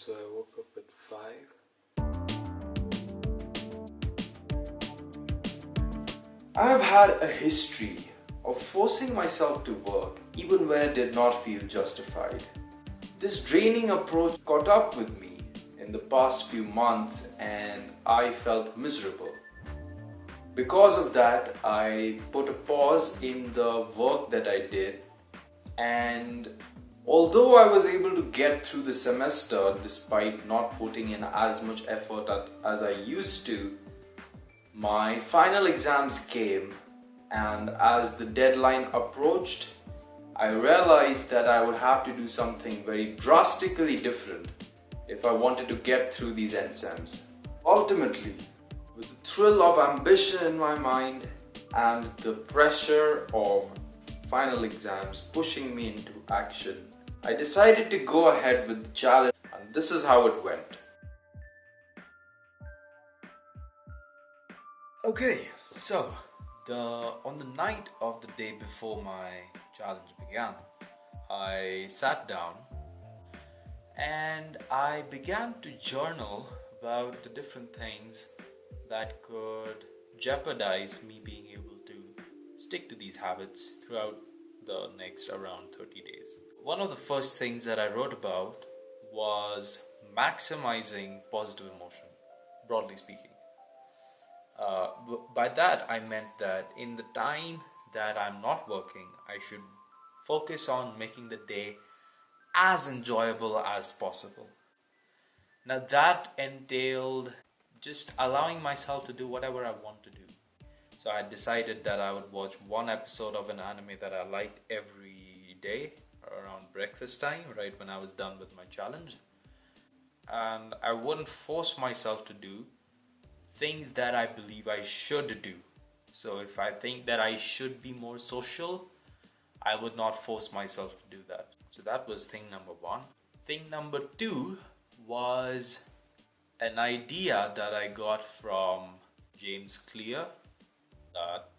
So I woke up at 5. I have had a history of forcing myself to work even when it did not feel justified. This draining approach caught up with me in the past few months and I felt miserable. Because of that, I put a pause in the work that I did, and although I was able to get through the semester despite not putting in as much effort as I used to, my final exams came, and as the deadline approached, I realized that I would have to do something very drastically different if I wanted to get through these exams. Ultimately, with the thrill of ambition in my mind and the pressure of final exams pushing me into action, I decided to go ahead with the challenge, and this is how it went. Okay, so on the night of the day before my challenge began, I sat down and I began to journal about the different things that could jeopardize me being able to stick to these habits throughout the next around 30 days. One of the first things that I wrote about was maximizing positive emotion, broadly speaking. By that I meant that in the time that I'm not working, I should focus on making the day as enjoyable as possible. Now that entailed just allowing myself to do whatever I want to do. So I decided that I would watch one episode of an anime that I liked every day around breakfast time, right when I was done with my challenge. And I wouldn't force myself to do things that I believe I should do. So if I think that I should be more social, I would not force myself to do that. So that was thing number one. Thing number two was an idea that I got from James Clear, that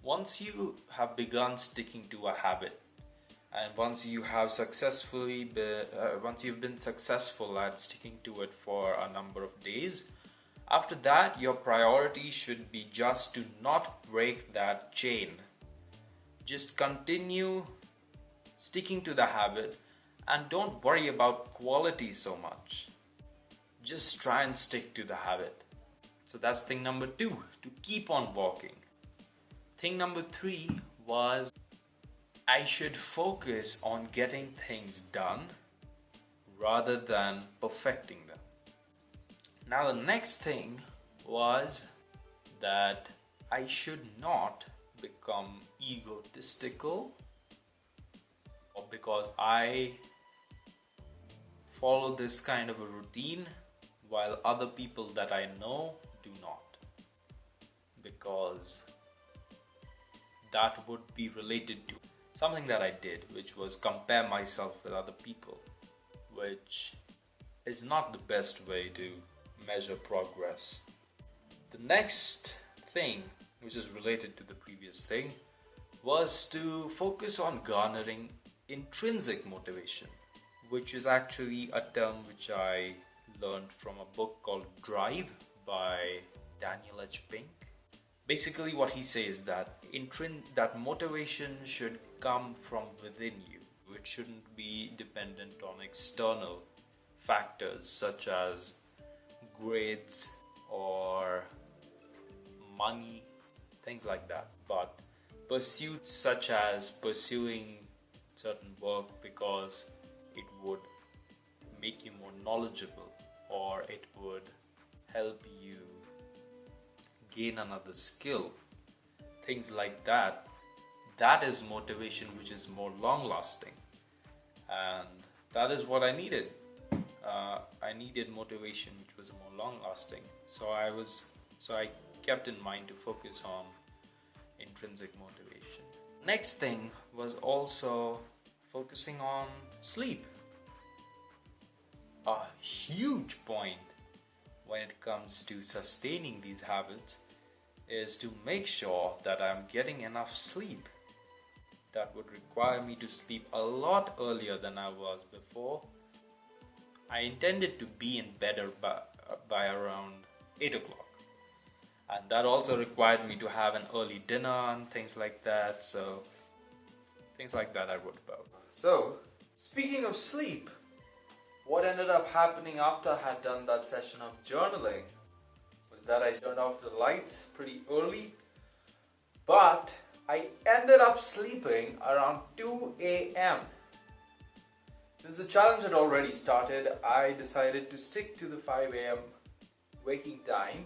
once you have begun sticking to a habit, and once you've been successful at sticking to it for a number of days, after that your priority should be just to not break that chain. Just continue sticking to the habit and don't worry about quality so much. Just try and stick to the habit. So that's thing number two, to keep on walking. Thing number three was I should focus on getting things done rather than perfecting them. Now the next thing was that I should not become egotistical, or because I follow this kind of a routine while other people that I know do not, because that would be related to something that I did, which was compare myself with other people, which is not the best way to measure progress. The next thing, which is related to the previous thing, was to focus on garnering intrinsic motivation, which is actually a term which I learned from a book called Drive by Daniel H. Pink. Basically what he says that that motivation should come from within you. It shouldn't be dependent on external factors such as grades or money, things like that. But pursuits such as pursuing certain work because it would make you more knowledgeable, or it would help you gain another skill, things like that, that is motivation which is more long lasting, and that is what I needed. I needed motivation which was more long lasting, so I kept in mind to focus on intrinsic motivation. Next thing was also focusing on sleep. A huge point when it comes to sustaining these habits is to make sure that I'm getting enough sleep. That would require me to sleep a lot earlier than I was before, I intended to be in bed by around 8 o'clock. And that also required me to have an early dinner and things like that. So, things like that I wrote about. So, speaking of sleep, what ended up happening after I had done that session of journaling was that I turned off the lights pretty early, but I ended up sleeping around 2 a.m. Since the challenge had already started, I decided to stick to the 5 a.m. waking time,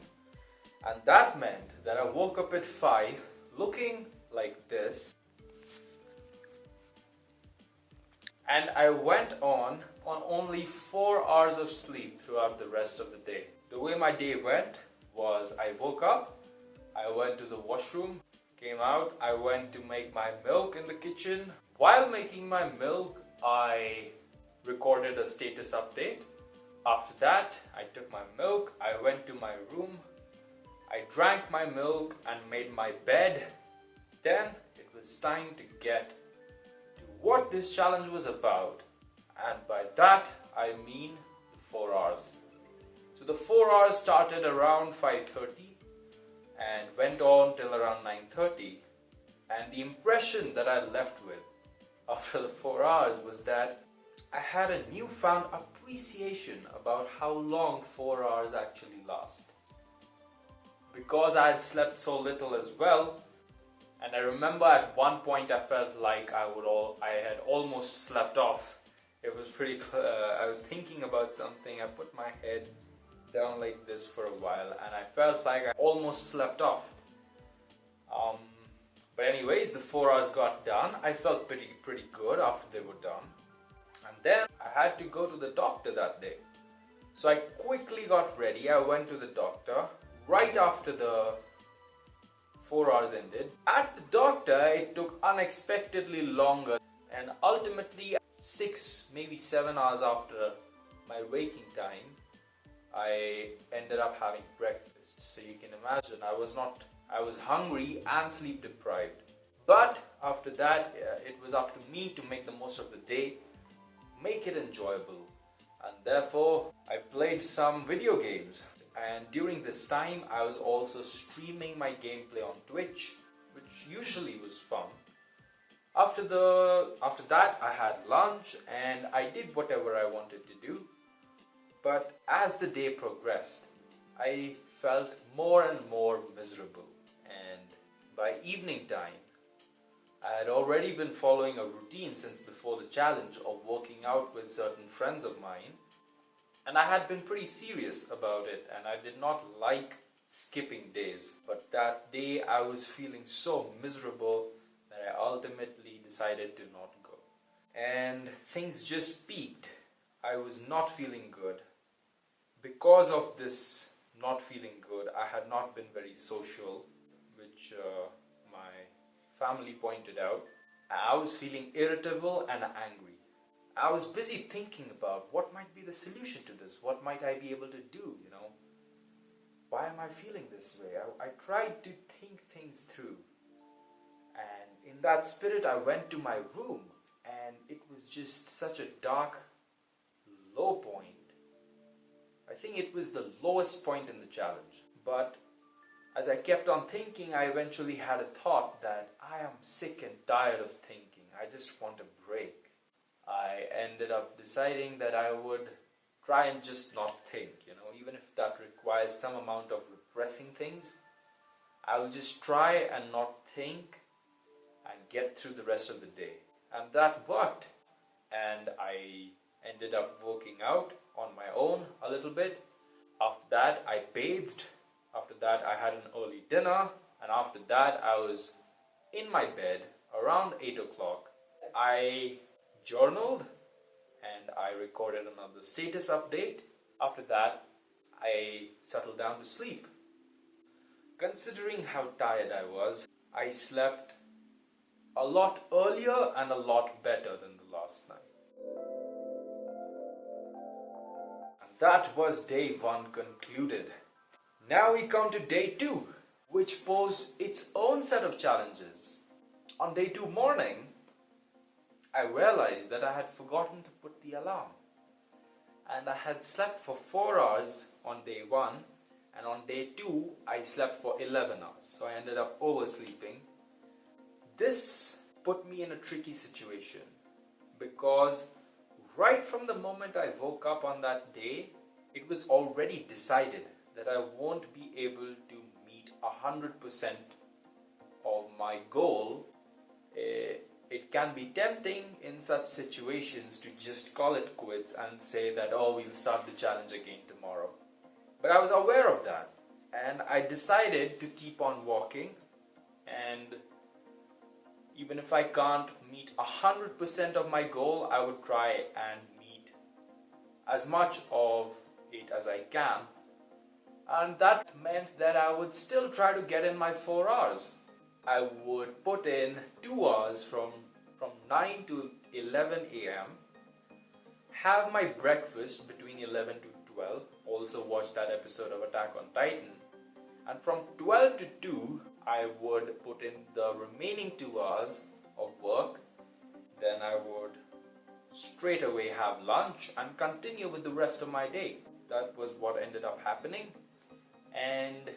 and that meant that I woke up at 5 looking like this, and I went on only 4 hours of sleep throughout the rest of the day. The way my day went was I woke up, I went to the washroom, came out, I went to make my milk in the kitchen. While making my milk, I recorded a status update. After that, I took my milk, I went to my room, I drank my milk and made my bed. Then it was time to get to what this challenge was about. And by that, I mean the 4 hours. So the 4 hours started around 5:30 and went on till around 9:30. And the impression that I left with after the 4 hours was that I had a newfound appreciation about how long 4 hours actually last. Because I had slept so little as well, and I remember at one point I felt like I had almost slept off. It was pretty I was thinking about something, I put my head down like this for a while and I felt like I almost slept off. But anyways, the 4 hours got done. I felt pretty good after they were done. And then I had to go to the doctor that day. So I quickly got ready. I went to the doctor right after the 4 hours ended. At the doctor, it took unexpectedly longer, and ultimately 6, maybe 7 hours after my waking time, I ended up having breakfast. So you can imagine I was hungry and sleep deprived. But after that, it was up to me to make the most of the day, make it enjoyable. And therefore, I played some video games. And during this time, I was also streaming my gameplay on Twitch, which usually was fun. After that, I had lunch and I did whatever I wanted to do. But as the day progressed, I felt more and more miserable. And by evening time, I had already been following a routine since before the challenge of working out with certain friends of mine. And I had been pretty serious about it, and I did not like skipping days. But that day I was feeling so miserable that I ultimately decided to not go. And things just peaked. I was not feeling good. Because of this not feeling good, I had not been very social, which my family pointed out. I was feeling irritable and angry. I was busy thinking about what might be the solution to this. What might I be able to do, Why am I feeling this way? I tried to think things through. And in that spirit, I went to my room. And it was just such a dark, low point. I think it was the lowest point in the challenge. But as I kept on thinking, I eventually had a thought that I am sick and tired of thinking. I just want a break. I ended up deciding that I would try and just not think, even if that requires some amount of repressing things. I will just try and not think and get through the rest of the day. And that worked. And I ended up working out on my own a little bit. After that, I bathed. After that, I had an early dinner. And after that, I was in my bed around 8 o'clock. I journaled and I recorded another status update. After that, I settled down to sleep. Considering how tired I was, I slept a lot earlier and a lot better than the last night. And that was day 1 concluded. Now we come to day 2, which posed its own set of challenges. On day 2 morning, I realized that I had forgotten to put the alarm. and I had slept for 4 hours on day 1, and on day 2 I slept for 11 hours, so I ended up oversleeping. This put me in a tricky situation because right from the moment I woke up on that day, it was already decided that I won't be able to meet 100% of my goal. It can be tempting in such situations to just call it quits and say that, oh, we'll start the challenge again tomorrow. But I was aware of that, and I decided to keep on walking, and even if I can't meet 100% of my goal, I would try and meet as much of it as I can. And that meant that I would still try to get in my 4 hours. I would put in 2 hours from 9 to 11 a.m., have my breakfast between 11 to 12, also watch that episode of Attack on Titan, and from 12 to 2, I would put in the remaining 2 hours of work. Then I would straight away have lunch and continue with the rest of my day. That was what ended up happening, and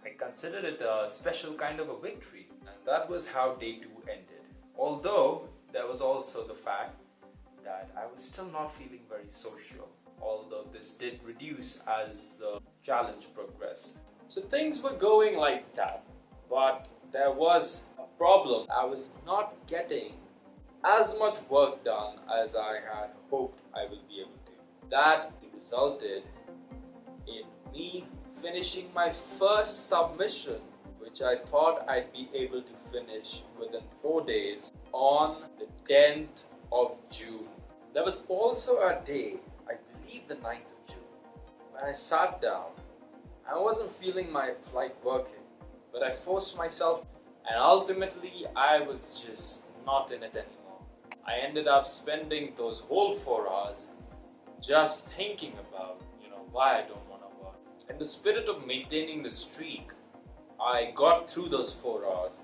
I considered it a special kind of a victory. And that was how day 2 ended. Although there was also the fact that I was still not feeling very social, although this did reduce as the challenge progressed. So things were going like that, but there was a problem. I was not getting as much work done as I had hoped I will be able to. That resulted in me finishing my first submission, which I thought I'd be able to finish within 4 days, on the 10th of June. There was also a day, I believe the 9th of June, when I sat down. I wasn't feeling my flight working, but I forced myself, and ultimately I was just not in it anymore. I ended up spending those whole 4 hours just thinking about, why I don't want to work. In the spirit of maintaining the streak, I got through those 4 hours,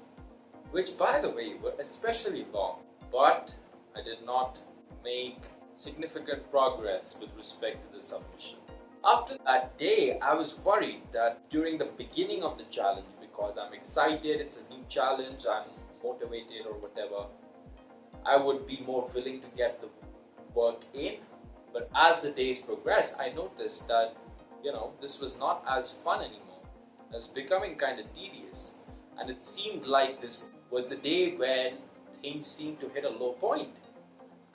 which by the way were especially long, but I did not make significant progress with respect to the submission. After that day, I was worried that during the beginning of the challenge, because I'm excited, it's a new challenge, I'm motivated or whatever, I would be more willing to get the work in. But as the days progressed, I noticed that, this was not as fun anymore. It was becoming kind of tedious. And it seemed like this was the day when things seemed to hit a low point.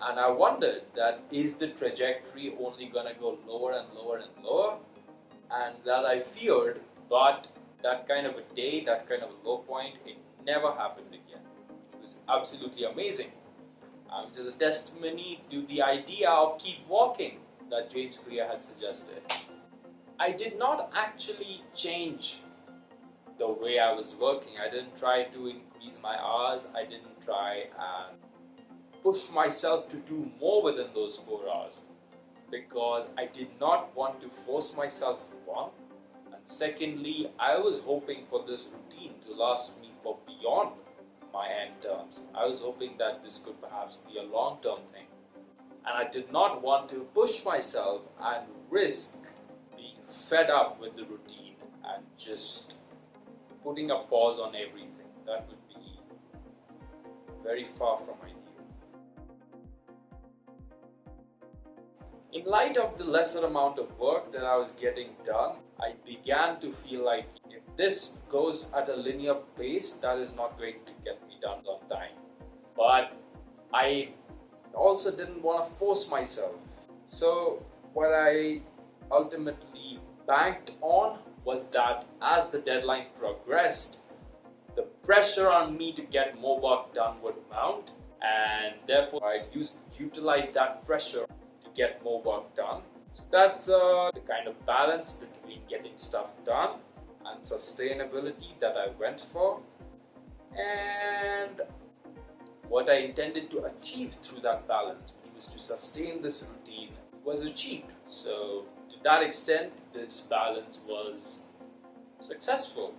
And I wondered that, is the trajectory only going to go lower and lower and lower? And that I feared, but that kind of a day, that kind of a low point, it never happened again, which was absolutely amazing. Which is a testimony to the idea of keep walking that James Clear had suggested. I did not actually change the way I was working. I didn't try to increase my hours. I didn't try and push myself to do more within those 4 hours, because I did not want to force myself, one, and secondly, I was hoping for this routine to last me for beyond my end terms. I was hoping that this could perhaps be a long-term thing, and I did not want to push myself and risk being fed up with the routine and just putting a pause on everything. That would be very far from ideal. In light of the lesser amount of work that I was getting done, I began to feel like if this goes at a linear pace, that is not going to get me done on time. But I also didn't want to force myself. So what I ultimately banked on was that as the deadline progressed, the pressure on me to get more work done would mount, and therefore I'd utilize that pressure to get more work done. So that's the kind of balance between getting stuff done and sustainability that I went for, and what I intended to achieve through that balance, which was to sustain this routine, was achieved. So to that extent, this balance was successful.